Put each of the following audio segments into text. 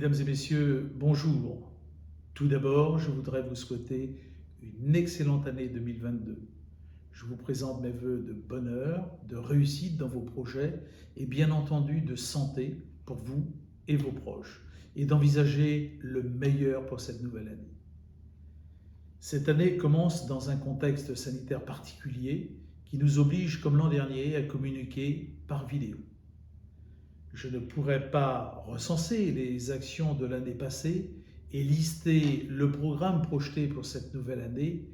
Mesdames et messieurs, bonjour. Tout d'abord, je voudrais vous souhaiter une excellente année 2022. Je vous présente mes vœux de bonheur, de réussite dans vos projets et bien entendu de santé pour vous et vos proches et d'envisager le meilleur pour cette nouvelle année. Cette année commence dans un contexte sanitaire particulier qui nous oblige, comme l'an dernier, à communiquer par vidéo. Je ne pourrais pas recenser les actions de l'année passée et lister le programme projeté pour cette nouvelle année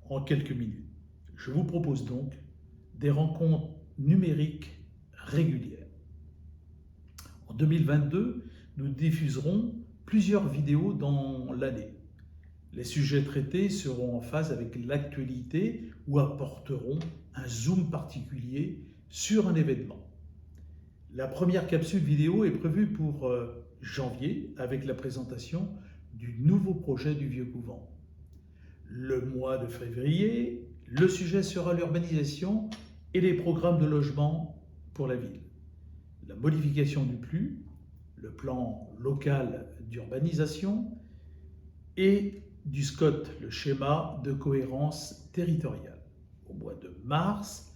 en quelques minutes. Je vous propose donc des rencontres numériques régulières. En 2022, nous diffuserons plusieurs vidéos dans l'année. Les sujets traités seront en phase avec l'actualité ou apporteront un zoom particulier sur un événement. La première capsule vidéo est prévue pour janvier avec la présentation du nouveau projet du Vieux Couvent. Le mois de février, le sujet sera l'urbanisation et les programmes de logement pour la ville. La modification du PLU, le plan local d'urbanisation et du SCOT, le schéma de cohérence territoriale. Au mois de mars,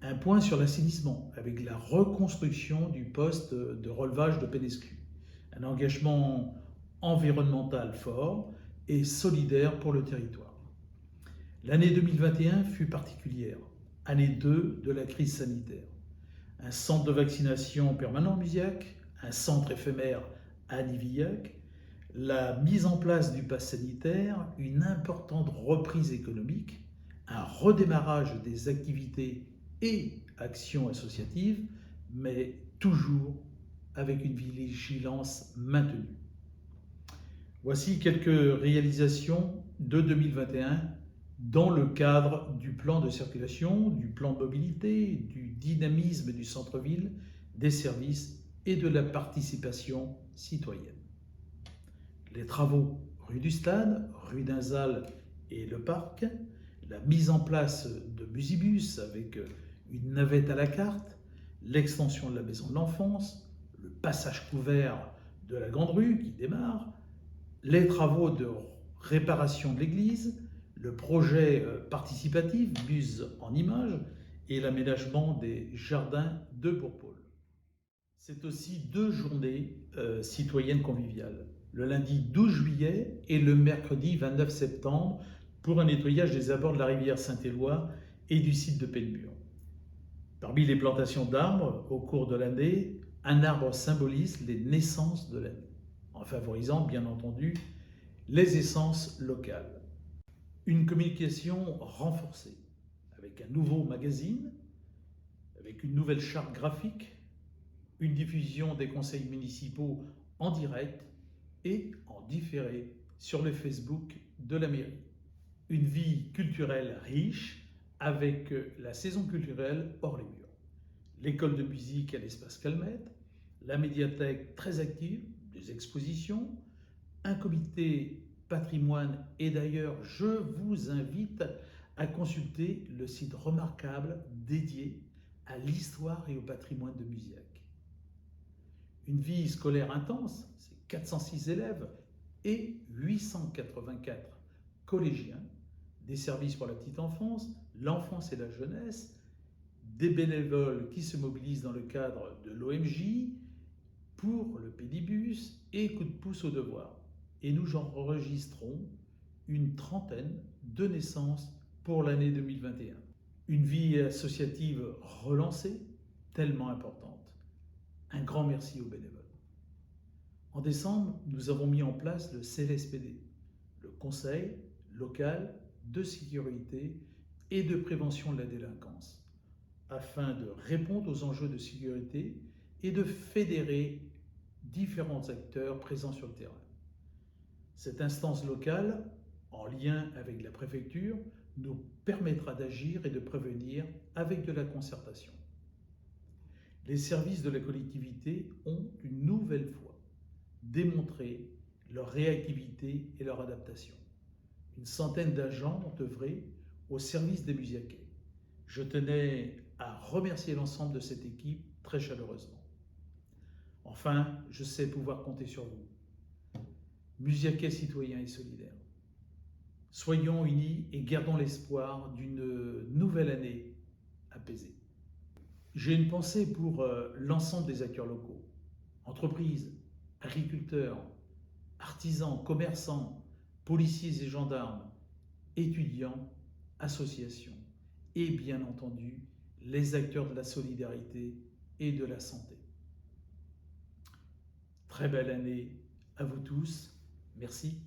un point sur l'assainissement avec la reconstruction du poste de relevage de Pénescu. Un engagement environnemental fort et solidaire pour le territoire. L'année 2021 fut particulière, année 2 de la crise sanitaire. Un centre de vaccination permanent à Muziac, un centre éphémère à Nivillac, la mise en place du pass sanitaire, une importante reprise économique, un redémarrage des activités et actions associatives, mais toujours avec une vigilance maintenue. Voici quelques réalisations de 2021 dans le cadre du plan de circulation, du plan de mobilité, du dynamisme du centre-ville, des services et de la participation citoyenne. Les travaux rue du Stade, rue d'Inzal et le Parc, la mise en place de Musibus avec une navette à la carte, l'extension de la maison de l'enfance, le passage couvert de la Grande Rue qui démarre, les travaux de réparation de l'église, le projet participatif Buse en images et l'aménagement des jardins de Bourpaul. C'est aussi 2 journées citoyennes conviviales, le lundi 12 juillet et le mercredi 29 septembre pour un nettoyage des abords de la rivière Saint-Éloi et du site de Penmur. Parmi les plantations d'arbres au cours de l'année, un arbre symbolise les naissances de l'année, en favorisant bien entendu les essences locales. Une communication renforcée avec un nouveau magazine, avec une nouvelle charte graphique, une diffusion des conseils municipaux en direct et en différé sur le Facebook de la mairie. Une vie culturelle riche avec la saison culturelle hors les murs. L'école de musique à l'espace Calmette, la médiathèque très active, des expositions, un comité patrimoine et d'ailleurs je vous invite à consulter le site remarquable dédié à l'histoire et au patrimoine de Muziac. Une vie scolaire intense, c'est 406 élèves et 884 collégiens, des services pour la petite enfance, l'enfance et la jeunesse, des bénévoles qui se mobilisent dans le cadre de l'OMJ, pour le pédibus et coup de pouce au devoir. Et nous enregistrons une trentaine de naissances pour l'année 2021. Une vie associative relancée, tellement importante. Un grand merci aux bénévoles. En décembre, nous avons mis en place le CLSPD, le Conseil local de sécurité et de prévention de la délinquance, afin de répondre aux enjeux de sécurité et de fédérer différents acteurs présents sur le terrain. Cette instance locale, en lien avec la préfecture, nous permettra d'agir et de prévenir avec de la concertation. Les services de la collectivité ont une nouvelle fois démontré leur réactivité et leur adaptation. Une centaine d'agents ont œuvré au service des Muziacais. Je tenais à remercier l'ensemble de cette équipe très chaleureusement. Enfin, je sais pouvoir compter sur vous. Musiaquais citoyen et solidaire. Soyons unis et gardons l'espoir d'une nouvelle année apaisée. J'ai une pensée pour l'ensemble des acteurs locaux, entreprises, agriculteurs, artisans, commerçants, policiers et gendarmes, étudiants, associations et bien entendu les acteurs de la solidarité et de la santé. Très belle année à vous tous. Merci.